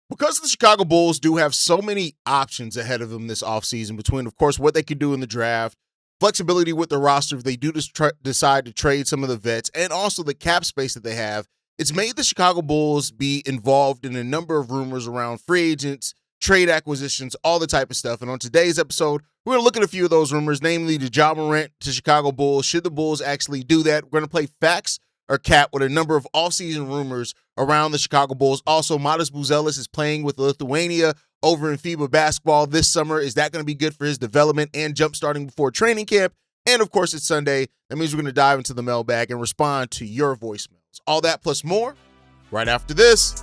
Because the Chicago Bulls do have so many options ahead of them this offseason between, of course, what they could do in the draft, flexibility with the roster if they do decide to trade some of the vets, and also the cap space that they have, it's made the Chicago Bulls be involved in a number of rumors around free agents, trade acquisitions, all the type of stuff. And on today's episode, we're going to look at a few of those rumors, namely the Ja Morant to Chicago Bulls. Should the Bulls actually do that? We're going to play facts or cap with a number of offseason rumors around the Chicago Bulls. Also, Matas Buzelis is playing with Lithuania over in FIBA basketball this summer. Is that going to be good for his development and jump-starting before training camp? And, of course, it's Sunday. That means we're going to dive into the mailbag and respond to your voicemails. All that plus more right after this.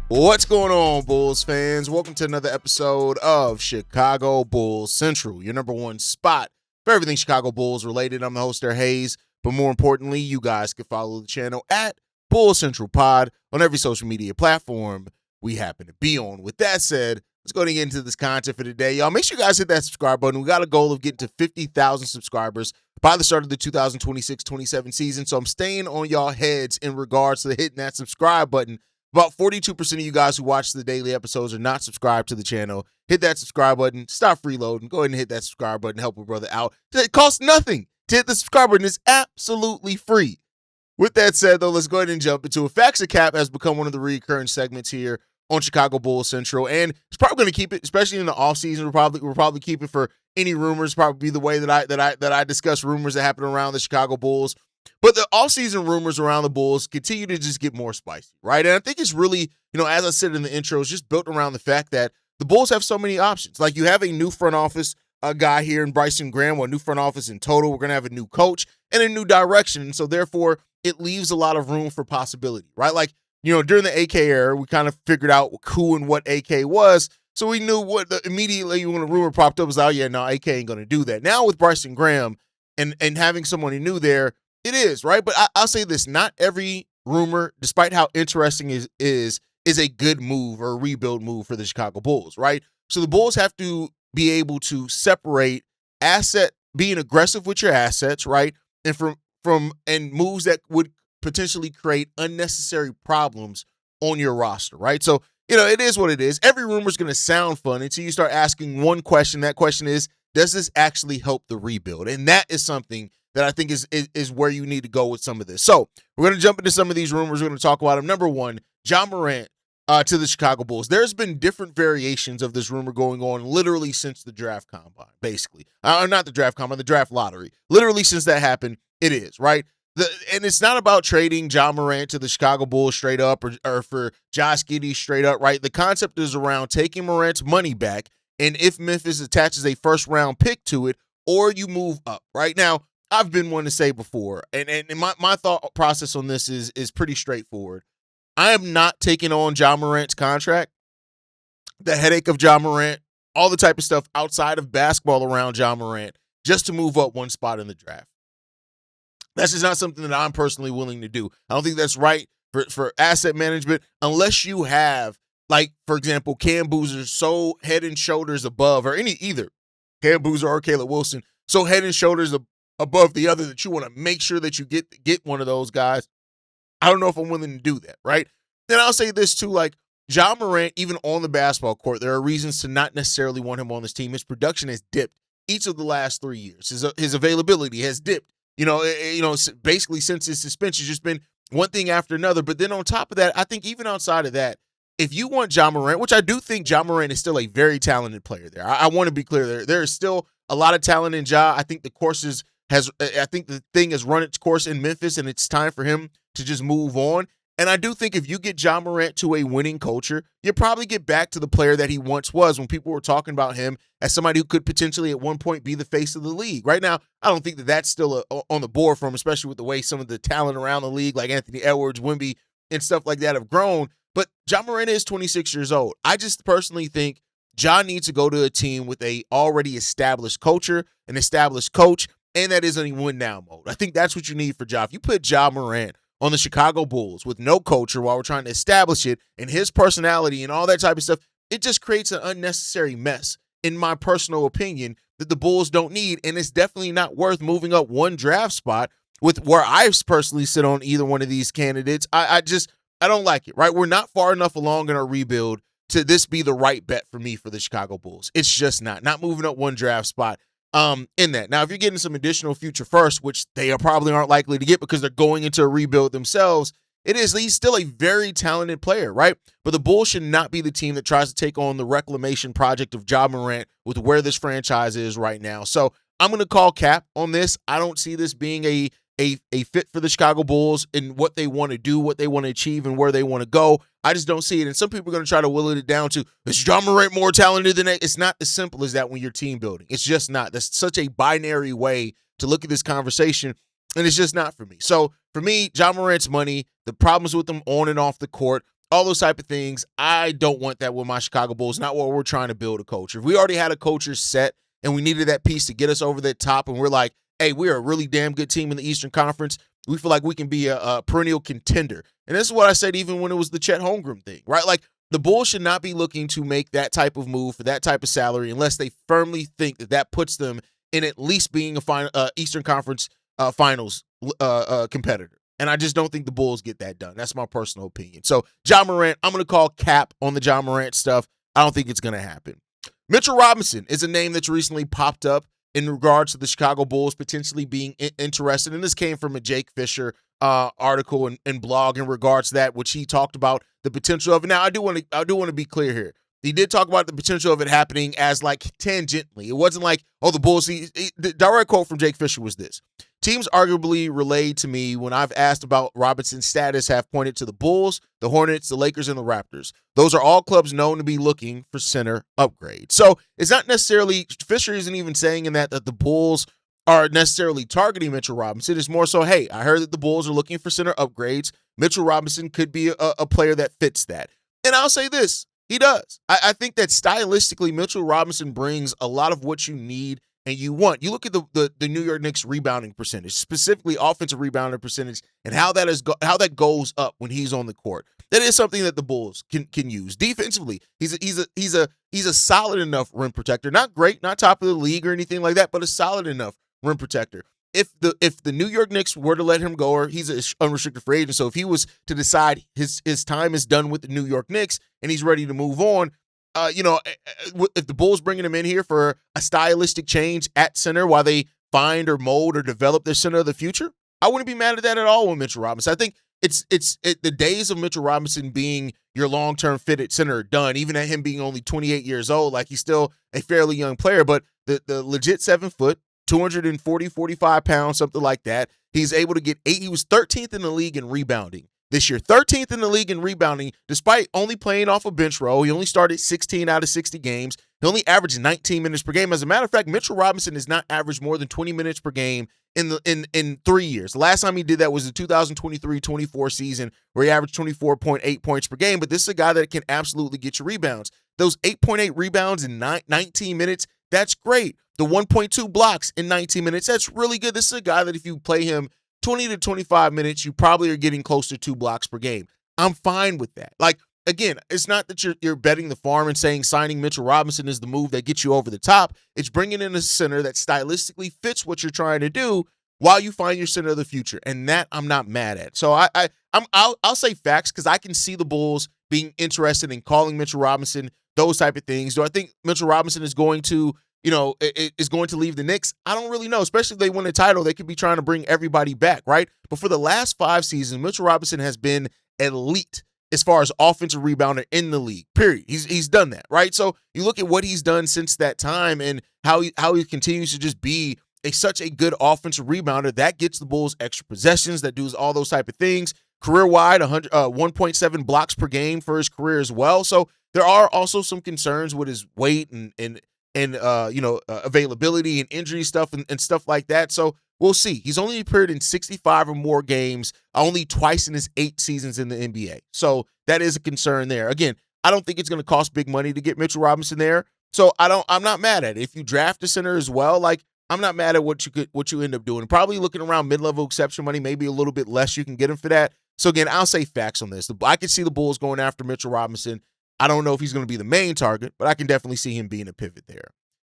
What's going on, Bulls fans? Welcome to another episode of Chicago Bulls Central, your number one spot for everything Chicago Bulls related. I'm the host there, Haize, but more importantly, you guys can follow the channel at Bulls Central Pod on every social media platform we happen to be on. With that said, let's go ahead and get into this content for today. Y'all, make sure you guys hit that subscribe button. We got a goal of getting to 50,000 subscribers by the start of the 2026-27 season, so I'm staying on y'all heads in regards to hitting that subscribe button. About 42% of you guys who watch the daily episodes are not subscribed to the channel. Hit that subscribe button. Stop freeloading. Go ahead and hit that subscribe button. Help a brother out. It costs nothing to hit the subscribe button. It's absolutely free. With that said, though, let's go ahead and jump into it. Facts or Cap has become one of the recurring segments here on Chicago Bulls Central, and it's probably going to keep it, especially in the offseason. We'll probably keep it for any rumors. Probably be the way that I discuss rumors that happen around the Chicago Bulls. But the offseason rumors around the Bulls continue to just get more spicy, right? And I think it's really, as I said in the intro, it's just built around the fact that the Bulls have so many options. Like, you have a new front office guy here in Bryson Graham, or a new front office in total. We're going to have a new coach and a new direction. And so, therefore, it leaves a lot of room for possibility, right? Like, during the AK era, we kind of figured out who and what AK was. So we knew immediately when a rumor popped up was, oh, yeah, no, AK ain't going to do that. Now with Bryson Graham and having someone he knew there, it is, right? But I'll say this, not every rumor, despite how interesting is a good move or a rebuild move for the Chicago Bulls, right? So the Bulls have to be able to separate being aggressive with your assets, right? And from moves that would potentially create unnecessary problems on your roster, right? So, it is what it is. Every rumor is going to sound fun until you start asking one question. That question is, does this actually help the rebuild? And that is something that I think is where you need to go with some of this. So we're going to jump into some of these rumors. We're going to talk about them. Number one, Ja Morant to the Chicago Bulls. There's been different variations of this rumor going on literally since the draft combine, basically. Not the draft combine, the draft lottery. Literally since that happened, it is, right? And it's not about trading Ja Morant to the Chicago Bulls straight up or for Josh Giddey straight up, right? The concept is around taking Morant's money back, and if Memphis attaches a first-round pick to it, or you move up, right? Now, I've been one to say before, and my thought process on this is pretty straightforward. I am not taking on Ja Morant's contract, the headache of Ja Morant, all the type of stuff outside of basketball around Ja Morant, just to move up one spot in the draft. That's just not something that I'm personally willing to do. I don't think that's right for asset management unless you have, like, for example, Cam Boozer so head and shoulders above, or either Cam Boozer or Caleb Wilson, so head and shoulders above the other that you want to make sure that you get one of those guys. I don't know if I'm willing to do that, right? Then I'll say this too, like, Ja Morant, even on the basketball court, there are reasons to not necessarily want him on this team. His production has dipped each of the last 3 years. His availability has dipped. Basically since his suspension, it's just been one thing after another. But then on top of that, I think even outside of that, if you want Ja Morant, which I do think Ja Morant is still a very talented player there. I want to be clear there. There is still a lot of talent in Ja. I think the thing has run its course in Memphis, and it's time for him to just move on. And I do think if you get Ja Morant to a winning culture, you probably get back to the player that he once was when people were talking about him as somebody who could potentially at one point be the face of the league. Right now, I don't think that that's still on the board for him, especially with the way some of the talent around the league, like Anthony Edwards, Wemby, and stuff like that have grown. But Ja Morant is 26 years old. I just personally think Ja needs to go to a team with a already established culture, an established coach, and that is in a win-now mode. I think that's what you need for Ja. If you put Ja Morant on the Chicago Bulls with no culture while we're trying to establish it and his personality and all that type of stuff, it just creates an unnecessary mess, in my personal opinion, that the Bulls don't need, and it's definitely not worth moving up one draft spot with where I personally sit on either one of these candidates. I don't like it, right? We're not far enough along in our rebuild to this be the right bet for me for the Chicago Bulls. It's just not moving up one draft spot in that. Now, if you're getting some additional future first, which they probably aren't likely to get because they're going into a rebuild themselves, he's still a very talented player, right? But the Bulls should not be the team that tries to take on the reclamation project of Ja Morant with where this franchise is right now. So I'm going to call cap on this. I don't see this being a fit for the Chicago Bulls in what they want to do, what they want to achieve, and where they want to go. I just don't see it. And some people are going to try to will it down to, is Ja Morant more talented than that? It's not as simple as that when you're team building. It's just not. That's such a binary way to look at this conversation, and it's just not for me. So for me, Ja Morant's money, the problems with him on and off the court, all those type of things, I don't want that with my Chicago Bulls, not what we're trying to build a culture. If we already had a culture set and we needed that piece to get us over that top, and we're like, hey, we're a really damn good team in the Eastern Conference, we feel like we can be a perennial contender. And this is what I said even when it was the Chet Holmgren thing, right? Like, the Bulls should not be looking to make that type of move for that type of salary unless they firmly think that that puts them in at least being a Eastern Conference Finals competitor. And I just don't think the Bulls get that done. That's my personal opinion. So, Ja Morant, I'm going to call cap on the Ja Morant stuff. I don't think it's going to happen. Mitchell Robinson is a name that's recently popped up in regards to the Chicago Bulls potentially being interested. And this came from a Jake Fisher article and blog in regards to that, which he talked about the potential of it. Now, I do want to be clear here. He did talk about the potential of it happening as like tangentially. It wasn't like, oh, the Bulls. The direct quote from Jake Fisher was this: teams arguably relayed to me when I've asked about Robinson's status have pointed to the Bulls, the Hornets, the Lakers, and the Raptors. Those are all clubs known to be looking for center upgrades. So it's not necessarily, Fisher isn't even saying in that the Bulls are necessarily targeting Mitchell Robinson. It's more so, hey, I heard that the Bulls are looking for center upgrades. Mitchell Robinson could be a player that fits that. And I'll say this, he does. I think that stylistically, Mitchell Robinson brings a lot of what you need and you want. You look at the New York Knicks rebounding percentage, specifically offensive rebounding percentage, and how that goes up when he's on the court. That is something that the Bulls can use defensively. He's a solid enough rim protector, not great, not top of the league or anything like that, but a solid enough rim protector. If the New York Knicks were to let him go, or he's an unrestricted free agent, so if he was to decide his time is done with the New York Knicks and he's ready to move on, if the Bulls bringing him in here for a stylistic change at center while they find or mold or develop their center of the future, I wouldn't be mad at that at all with Mitchell Robinson. I think it's the days of Mitchell Robinson being your long-term fit at center are done, even at him being only 28 years old. Like, he's still a fairly young player, but the legit 7 foot, 45 pounds, something like that. He's able to get 8. He was 13th in the league in rebounding this year. 13th in the league in rebounding, despite only playing off a bench role. He only started 16 out of 60 games. He only averaged 19 minutes per game. As a matter of fact, Mitchell Robinson has not averaged more than 20 minutes per game in 3 years. The last time he did that was the 2023-24 season, where he averaged 24.8 points per game. But this is a guy that can absolutely get you rebounds. Those 8.8 rebounds in 19 minutes, that's great. The 1.2 blocks in 19 minutes, that's really good. This is a guy that if you play him 20 to 25 minutes, you probably are getting close to 2 blocks per game. I'm fine with that. Like, again, it's not that you're betting the farm and saying signing Mitchell Robinson is the move that gets you over the top. It's bringing in a center that stylistically fits what you're trying to do while you find your center of the future, and that I'm not mad at. So I'll say facts because I can see the Bulls being interested in calling Mitchell Robinson, those type of things. Do I think Mitchell Robinson is going to is going to leave the Knicks? I don't really know, especially if they win a title. They could be trying to bring everybody back, right? But for the last 5 seasons, Mitchell Robinson has been elite as far as offensive rebounder in the league, period. He's done that, right? So you look at what he's done since that time and how he continues to just be such a good offensive rebounder. That gets the Bulls extra possessions, that does all those type of things. Career-wide, 1.7 blocks per game for his career as well. So there are also some concerns with his weight and availability and injury stuff and stuff like that. So we'll see. He's only appeared in 65 or more games, only twice in his 8 seasons in the NBA. So that is a concern there. Again, I don't think it's going to cost big money to get Mitchell Robinson there. So I'm not mad at it. If you draft a center as well, like I'm not mad at what you end up doing. Probably looking around mid-level exception money, maybe a little bit less you can get him for that. So again, I'll say facts on this. I could see the Bulls going after Mitchell Robinson. I don't know if he's going to be the main target, but I can definitely see him being a pivot there.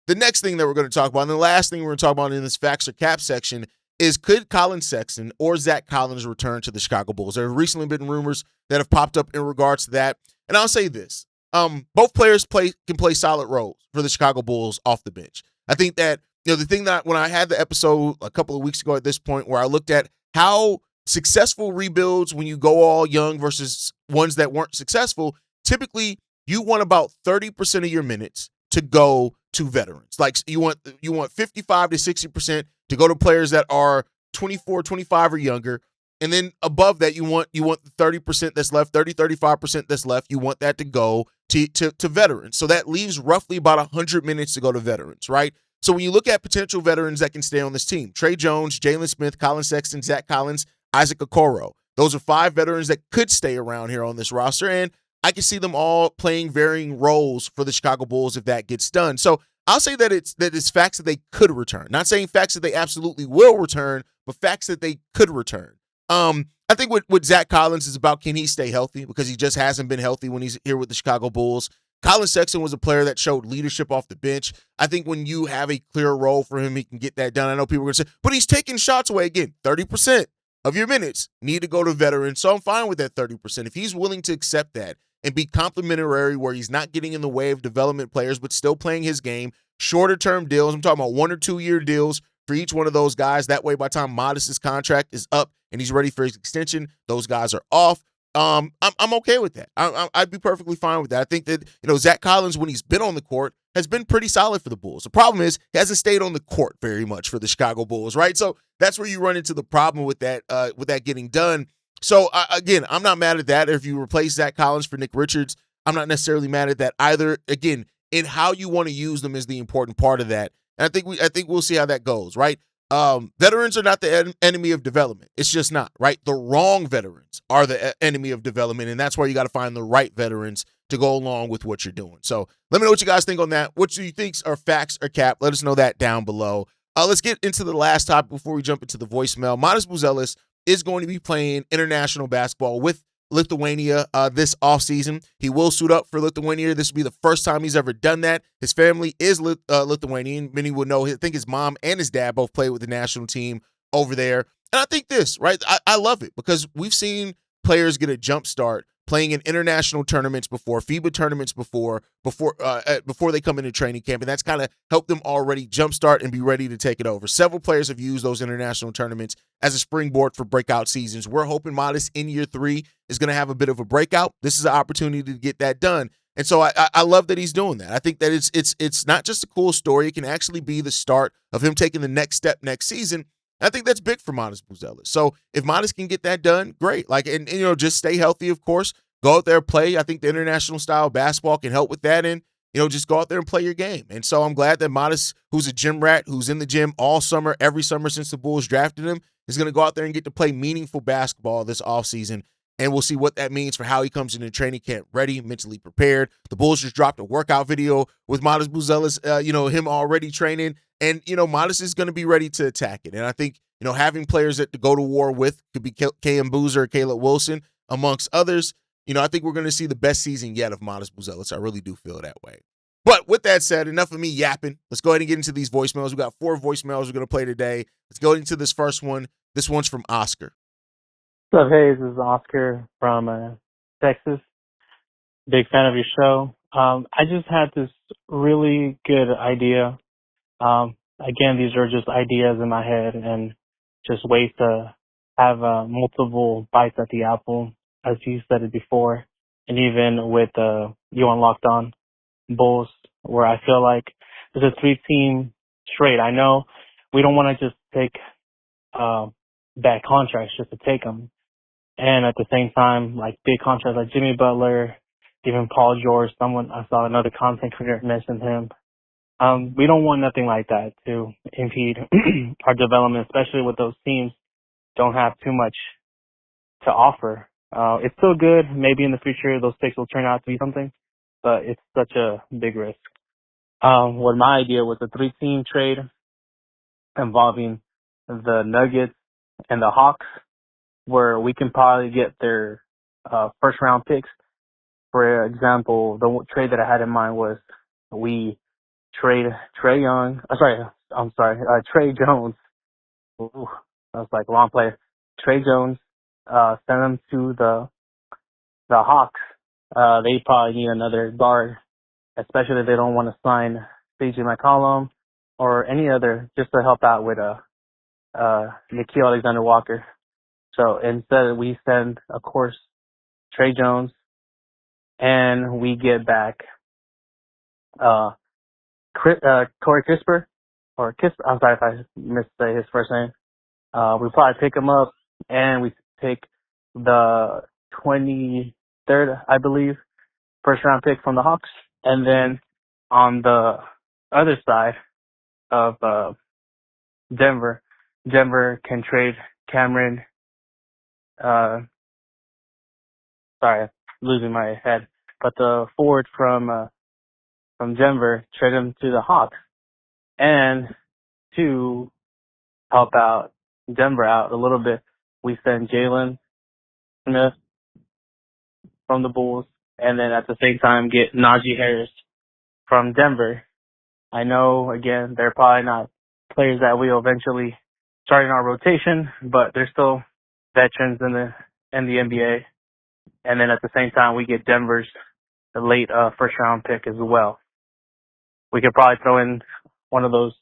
The next thing that we're going to talk about, and the last thing we're going to talk about in this facts or cap section, is could Colin Sexton or Zach Collins return to the Chicago Bulls? There have recently been rumors that have popped up in regards to that. And I'll say this. Both players can play solid roles for the Chicago Bulls off the bench. I think that, the thing that when I had the episode a couple of weeks ago at this point where I looked at how successful rebuilds when you go all young versus ones that weren't successful, typically you want about 30% of your minutes to go to veterans. Like you want 55 to 60% to go to players that are 24, 25 or younger. And then above that, you want the 30% that's left, 35% that's left. You want that to go to veterans. So that leaves roughly about 100 minutes to go to veterans, right? So when you look at potential veterans that can stay on this team, Trey Jones, Jalen Smith, Colin Sexton, Zach Collins, Isaac Okoro. Those are 5 veterans that could stay around here on this roster. And I can see them all playing varying roles for the Chicago Bulls if that gets done. So I'll say that it's facts that they could return. Not saying facts that they absolutely will return, but facts that they could return. I think what Zach Collins is about, can he stay healthy? Because he just hasn't been healthy when he's here with the Chicago Bulls. Colin Sexton was a player that showed leadership off the bench. I think when you have a clear role for him, he can get that done. I know people are going to say, but he's taking shots away. Again, 30% of your minutes need to go to veterans. So I'm fine with that 30%. If he's willing to accept that and be complimentary where he's not getting in the way of development players, but still playing his game, shorter term deals. I'm talking about 1 or 2 year deals for each one of those guys. That way, by the time Matas' contract is up and he's ready for his extension, those guys are off. I'm okay with that. I'd be perfectly fine with that. I think that, Zach Collins, when he's been on the court, has been pretty solid for the Bulls. The problem is he hasn't stayed on the court very much for the Chicago Bulls, right? So that's where you run into the problem with that getting done. So again, I'm not mad at that. If you replace Zach Collins for Nick Richards, I'm not necessarily mad at that either. Again, in how you want to use them is the important part of that. And I think we'll see how that goes, right? Veterans are not the enemy of development. It's just not, right? The wrong veterans are the enemy of development, and that's where you got to find the right veterans to go along with what you're doing. So let me know what you guys think on that. What do you think are facts or cap? Let us know that down below. Let's get into the last topic before we jump into the voicemail. Matas Buzelis is going to be playing international basketball with Lithuania this offseason. He will suit up for Lithuania. This will be the first time he's ever done that. His family is Lithuanian. Many will know. I think his mom and his dad both played with the national team over there. And I think this, right? I love it because we've seen players get a jump start playing in international tournaments before, FIBA tournaments before they come into training camp, and that's kind of helped them already jumpstart and be ready to take it over. Several players have used those international tournaments as a springboard for breakout seasons. We're hoping Matas in year 3 is going to have a bit of a breakout. This is an opportunity to get that done. And so I love that he's doing that. I think that it's not just a cool story. It can actually be the start of him taking the next step next season. I think that's big for Matas Buzelis. So if Matas can get that done, great. And just stay healthy, of course. Go out there, play. I think the international style basketball can help with that. And, just go out there and play your game. And so I'm glad that Matas, who's a gym rat, who's in the gym all summer, every summer since the Bulls drafted him, is going to go out there and get to play meaningful basketball this offseason. And we'll see what that means for how he comes into training camp ready, mentally prepared. The Bulls just dropped a workout video with Matas Buzelis, him already training. And, Matas is going to be ready to attack it. And I think, having players to go to war with could be K.M. Boozer or Caleb Wilson, amongst others. I think we're going to see the best season yet of Matas Buzelis. I really do feel that way. But with that said, enough of me yapping. Let's go ahead and get into these voicemails. We got 4 voicemails we're going to play today. Let's go into this first one. This one's from Oscar. What's up, Haize? This is Oscar from Texas. Big fan of your show. I just had this really good idea. Again, these are just ideas in my head and just ways to have multiple bites at the apple, as you said it before, and even with you on Locked On Bulls, where I feel like there's a 3-team trade. I know we don't want to just take bad contracts just to take them, and at the same time, like big contracts like Jimmy Butler, even Paul George. I saw another content creator mention him. We don't want nothing like that to impede our development, especially with those teams don't have too much to offer It's still good. Maybe in the future those picks will turn out to be something, but it's such a big risk. What my idea was a 3-team trade involving the Nuggets and the Hawks, where we can probably get their first round picks. For example, the trade that I had in mind was we trade Trey Jones. Ooh, that was like a long play. Trey Jones, send him to the Hawks. They probably need another guard, especially if they don't want to sign CJ McCollum or any other, just to help out with Nikhil Alexander-Walker. So instead, we send, of course, Trey Jones, and we get back Corey Kisper, I'm sorry if I missay his first name. We probably pick him up, and we take the 23rd, I believe, first round pick from the Hawks. And then on the other side of Denver can trade Cameron. Sorry, I'm losing my head. But the forward from Denver, trade him to the Hawks. And to help out Denver out a little bit, we send Jalen Smith from the Bulls, and then at the same time get Najee Harris from Denver. I know, again, they're probably not players that we'll eventually start in our rotation, but they're still veterans in the NBA. And then at the same time, we get Denver's late first round pick as well. We could probably throw in one of those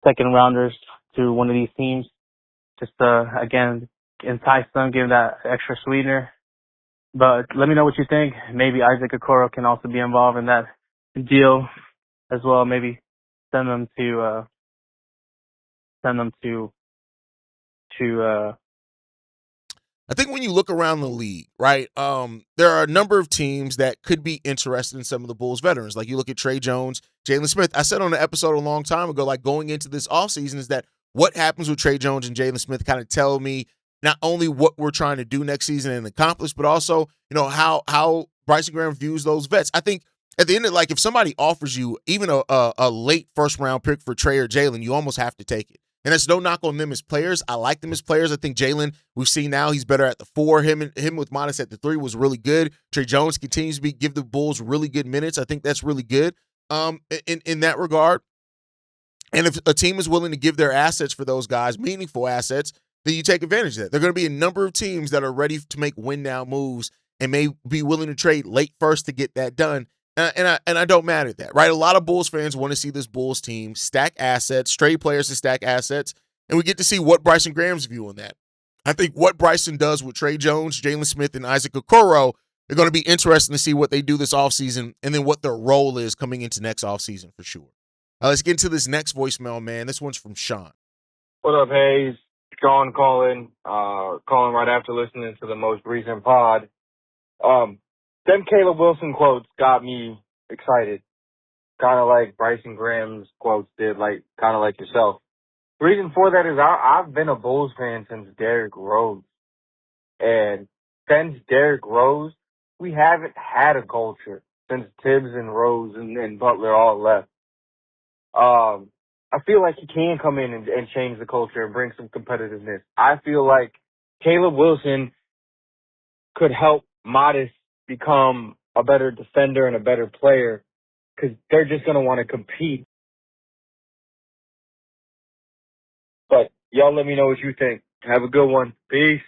second rounders to one of these teams, just to, again, entice them, give that extra sweetener. But let me know what you think. Maybe Isaac Okoro can also be involved in that deal as well. Maybe send them to I think when you look around the league, right, there are a number of teams that could be interested in some of the Bulls veterans. Like you look at Trey Jones, Jalen Smith. I said on the episode a long time ago, like going into this offseason, is that what happens with Trey Jones and Jalen Smith kind of tell me not only what we're trying to do next season and accomplish, but also, how Bryson Graham views those vets. I think at the end of, like, if somebody offers you even a late first round pick for Trey or Jalen, you almost have to take it. And that's no knock on them as players. I like them as players. I think Jalen, we've seen now, he's better at the 4. Him with Matas at the 3 was really good. Trey Jones continues to give the Bulls really good minutes. I think that's really good in that regard. And if a team is willing to give their assets for those guys, meaningful assets, then you take advantage of that. There are going to be a number of teams that are ready to make win-now moves and may be willing to trade late first to get that done. And I don't mad at that, right? A lot of Bulls fans want to see this Bulls team stack assets, trade players to stack assets, and we get to see what Bryson Graham's view on that. I think what Bryson does with Trey Jones, Jalen Smith, and Isaac Okoro, they're going to be interesting to see what they do this offseason and then what their role is coming into next offseason for sure. Let's get into this next voicemail, man. This one's from Sean. What up, Haize? Sean calling right after listening to the most recent pod. Them Caleb Wilson quotes got me excited. Kind of like Bryson Graham's quotes did, kind of like yourself. The reason for that is I've been a Bulls fan since Derrick Rose. And since Derrick Rose, we haven't had a culture since Tibbs and Rose and Butler all left. I feel like he can come in and change the culture and bring some competitiveness. I feel like Caleb Wilson could help Matas become a better defender and a better player because they're just going to want to compete. But y'all let me know what you think. Have a good one. Peace.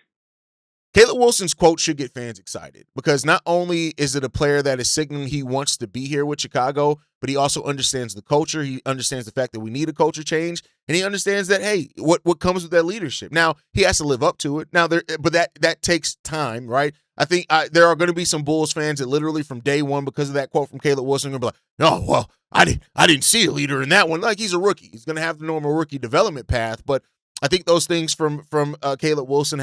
Caleb Wilson's quote should get fans excited because not only is it a player that is signaling he wants to be here with Chicago, but he also understands the culture. He understands the fact that we need a culture change, and he understands that, hey, what comes with that leadership. Now, he has to live up to it. Now, but that takes time, right? I think there are going to be some Bulls fans that literally from day one, because of that quote from Caleb Wilson, are going to be like, "Oh, well, I didn't see a leader in that one." Like, he's a rookie. He's going to have the normal rookie development path, but I think those things from Caleb Wilson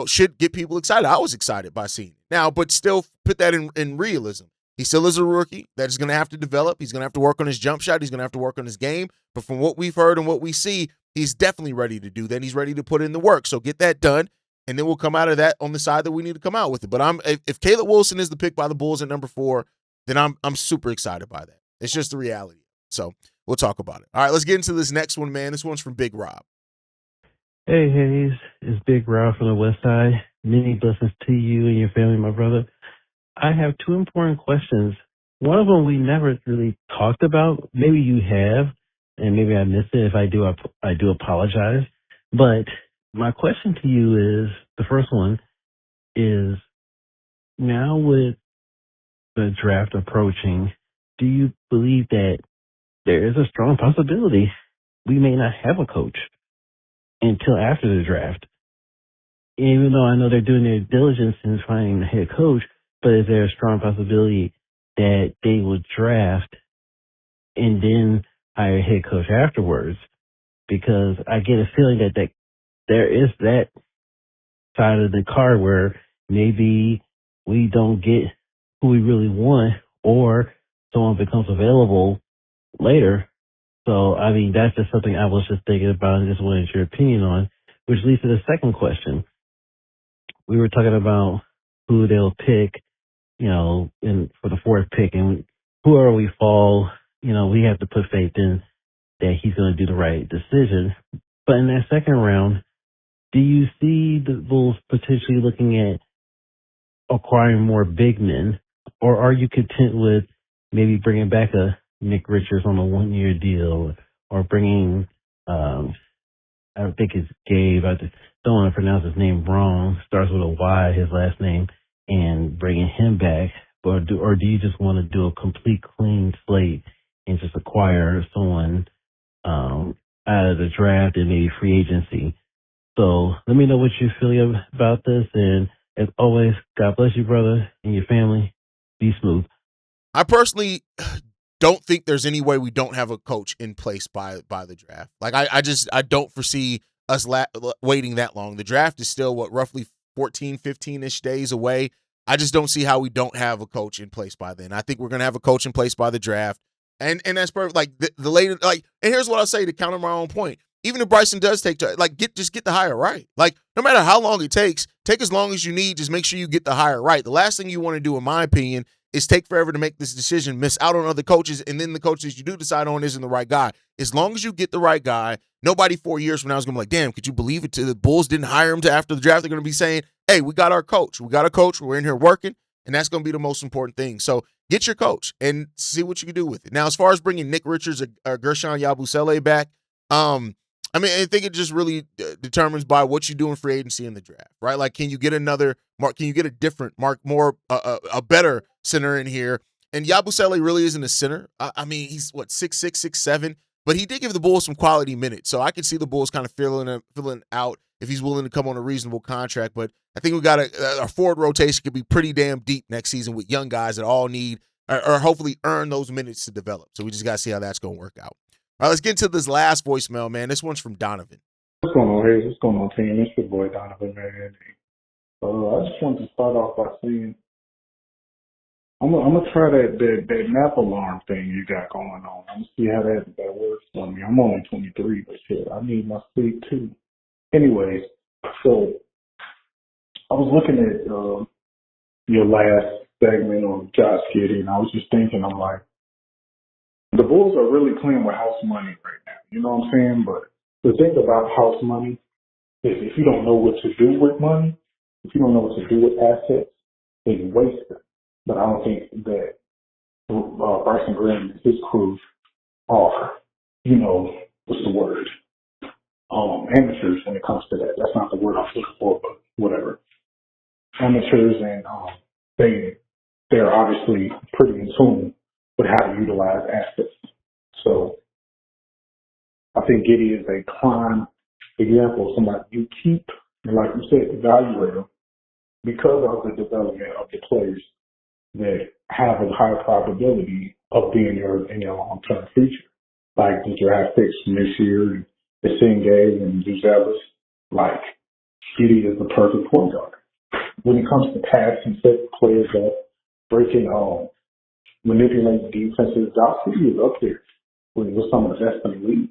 should get people excited. I was excited by seeing it. Now, but still put that in realism. He still is a rookie that is going to have to develop. He's going to have to work on his jump shot. He's going to have to work on his game. But from what we've heard and what we see, he's definitely ready to do that. He's ready to put in the work. So get that done. and then we'll come out of that on the side that we need to come out with it. But if Caleb Wilson is the pick by the Bulls at number 4, then I'm super excited by that. It's just the reality. So we'll talk about it. All right, let's get into this next one, man. This one's from Big Rob. Hey, Haize. It's Big Rob from the West Side. Many blessings to you and your family, my brother. I have 2 important questions. One of them we never really talked about. Maybe you have, and maybe I missed it. If I do, I do apologize. But my question to you is, the first one is, now with the draft approaching, do you believe that there is a strong possibility we may not have a coach until after the draft? Even though I know they're doing their diligence in finding the head coach, but is there a strong possibility that they will draft and then hire a head coach afterwards? Because I get a feeling that there is that side of the card where maybe we don't get who we really want, or someone becomes available later. So, I mean, that's just something I was just thinking about and just wanted your opinion on, which leads to the second question. We were talking about who they'll pick, for the 4th pick, and whoever we fall, we have to put faith in that he's going to do the right decision. But in that second round, do you see the Bulls potentially looking at acquiring more big men, or are you content with maybe bringing back a Nick Richards on a 1-year deal, or bringing, I think it's Gabe, I just don't want to pronounce his name wrong, starts with a Y, his last name, and bringing him back? Or do you just want to do a complete clean slate and just acquire someone out of the draft and maybe free agency? So let me know what you feel about this. And as always, God bless you, brother, and your family. Be smooth. I personally don't think there's any way we don't have a coach in place by the draft. Like I don't foresee us waiting that long. The draft is still roughly 14, 15-ish days away. I just don't see how we don't have a coach in place by then. I think we're going to have a coach in place by the draft. And that's perfect. Like the later, and here's what I'll say to counter my own point. Even if Bryson does take, just get the hire right. Like, no matter how long it takes, take as long as you need. Just make sure you get the hire right. The last thing you want to do, in my opinion, is take forever to make this decision, miss out on other coaches, and then the coaches you do decide on isn't the right guy. As long as you get the right guy, nobody 4 years from now is going to be like, damn, could you believe it? The Bulls didn't hire him to after the draft. They're going to be saying, hey, we got our coach. We got a coach. We're in here working, and that's going to be the most important thing. So get your coach and see what you can do with it. Now, as far as bringing Nick Richards or Gershon Yabusele back, I think it just really determines by what you do in free agency in the draft, right? Like, can you get another Mark? Can you get a different Mark, a better center in here? And Yabusele really isn't a center. He's 6'6", 6'7", but he did give the Bulls some quality minutes. So I could see the Bulls kind of filling out if he's willing to come on a reasonable contract. But I think we got our forward rotation could be pretty damn deep next season with young guys that all need or hopefully earn those minutes to develop. So we just got to see how that's going to work out. All right, let's get into this last voicemail, man. This one's from Donovan. What's going on, Haize? What's going on, team? It's your boy Donovan, man. I just wanted to start off by saying I'm gonna try that nap alarm thing you got going on. I'm gonna see how that works for me. I'm only 23, but shit, I need my sleep too. Anyways, so I was looking at your last segment on Josh Giddey, and I was just thinking, I'm like, the Bulls are really playing with house money right now. You know what I'm saying? But the thing about house money is if you don't know what to do with money, if you don't know what to do with assets, then you waste them. But I don't think that Bryson Graham and his crew are, what's the word? Amateurs when it comes to that. That's not the word I'm looking for, but whatever. Amateurs, and they're obviously pretty in tune with how to utilize assets. So I think Giddey is a prime example of somebody you keep, and like you said, evaluate them because of the development of the players that have a higher probability of being in your long-term future. Like the draft picks from this year, and Esingay and Buzelis, like Giddey is the perfect point guard. When it comes to passing, setting players up, breaking manipulating defenses, Ja Morant is up there with some of the best in the league.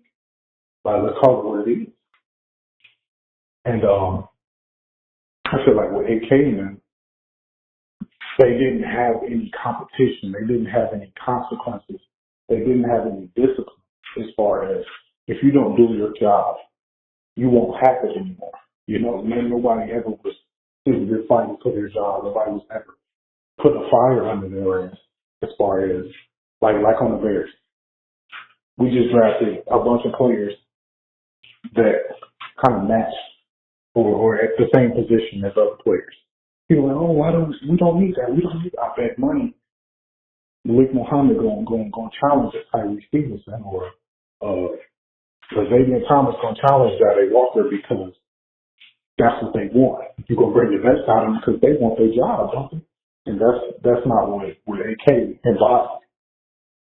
Let's call it what it is. And I feel like with AK, man, they didn't have any competition. They didn't have any consequences. They didn't have any discipline as far as if you don't do your job, you won't have it anymore. You know, man, nobody ever was physically fighting for their job. Nobody was ever put a fire under their ass as far as like on the Bears. We just drafted a bunch of players that kind of match or at the same position as other players. People are like, oh, we don't need that. We don't need that. I bet money Malik Muhammad going challenge Tyree Stevenson or Xavier Thomas going to challenge Jade Walker because that's what they want. You're going to bring the best out of them because they want their job, don't they? And that's not what AK embodied.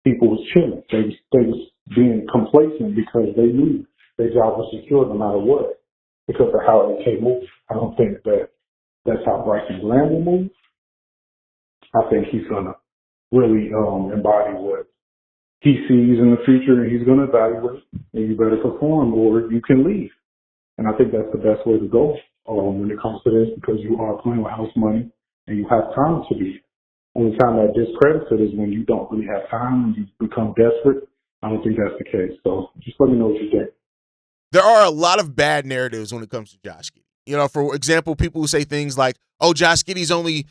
People was chilling. They was being complacent because they knew their job was secure no matter what because of how AK moved. I don't think that's how Bryson Graham will move. I think he's going to really embody what he sees in the future, and he's going to evaluate, and you better perform or you can leave. And I think that's the best way to go when it comes to this because you are playing with house money and you have time to be. Only time that discredits it is when you don't really have time and you become desperate. I don't think that's the case. So just let me know what you think. There are a lot of bad narratives when it comes to Josh Giddey. You know, for example, people who say things like, oh, Josh Giddey's only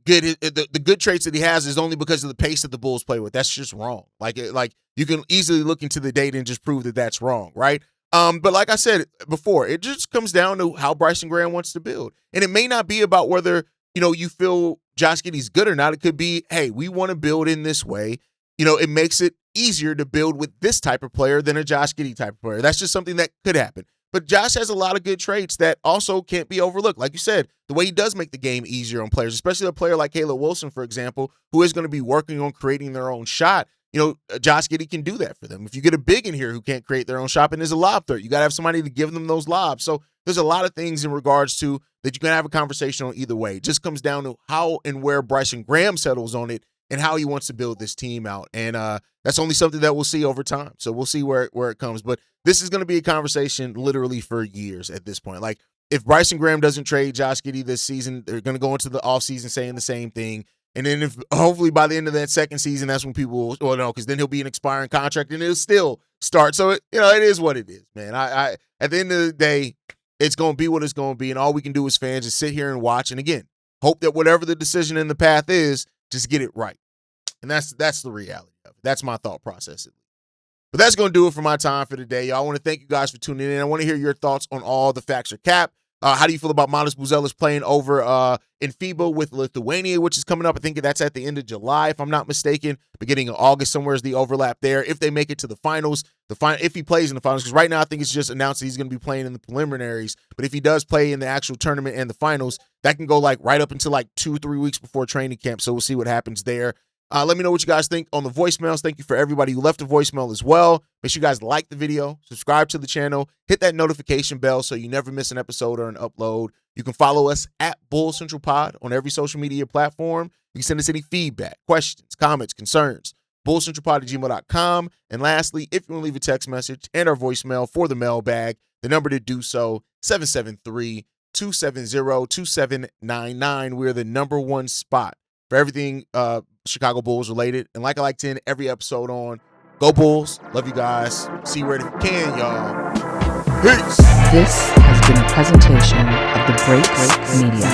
good. The good traits that he has is only because of the pace that the Bulls play with. That's just wrong. Like you can easily look into the data and just prove that that's wrong, right? But like I said before, it just comes down to how Bryson Graham wants to build. And it may not be about whether, you know, you feel Josh Giddey's good or not. It could be, hey, we want to build in this way. You know, it makes it easier to build with this type of player than a Josh Giddey type of player. That's just something that could happen. But Josh has a lot of good traits that also can't be overlooked. Like you said, the way he does make the game easier on players, especially a player like Caleb Wilson, for example, who is going to be working on creating their own shot. You know, Josh Giddey can do that for them. If you get a big in here who can't create their own shot and is a lob threat, you got to have somebody to give them those lobs. So there's a lot of things in regards to that you can have a conversation on either way. It just comes down to how and where Bryson Graham settles on it and how he wants to build this team out. And that's only something that we'll see over time. So we'll see where it comes. But this is going to be a conversation literally for years at this point. Like, if Bryson Graham doesn't trade Josh Giddey this season, they're going to go into the offseason saying the same thing. And then if hopefully by the end of that second season, that's when people will, well, no, because then he'll be an expiring contract and it'll still start. So, it is what it is, man. I at the end of the day, it's going to be what it's going to be. And all we can do as fans is sit here and watch. And again, hope that whatever the decision in the path is, just get it right. And that's the reality of it. That's my thought process. But that's going to do it for my time for today, y'all. I want to thank you guys for tuning in. I want to hear your thoughts on all the facts are cap. How do you feel about Matas Buzelis playing over in FIBA with Lithuania, which is coming up? I think that's at the end of July, if I'm not mistaken. Beginning of August, somewhere is the overlap there. If they make it to the finals, if he plays in the finals, because right now I think it's just announced that he's going to be playing in the preliminaries. But if he does play in the actual tournament and the finals, that can go like right up until like 2-3 weeks before training camp. So we'll see what happens there. Let me know what you guys think on the voicemails. Thank you for everybody who left a voicemail as well. Make sure you guys like the video, subscribe to the channel, hit that notification bell so you never miss an episode or an upload. You can follow us at Bull Central Pod on every social media platform. You can send us any feedback, questions, comments, concerns, bullcentralpod@gmail.com. And lastly, if you want to leave a text message and our voicemail for the mailbag, the number to do so, 773-270-2799. We're the number one spot for everything Chicago Bulls related. And like I like to end every episode on, go Bulls. Love you guys. See you right if you can, y'all. Peace. This has been a presentation of the Break Media.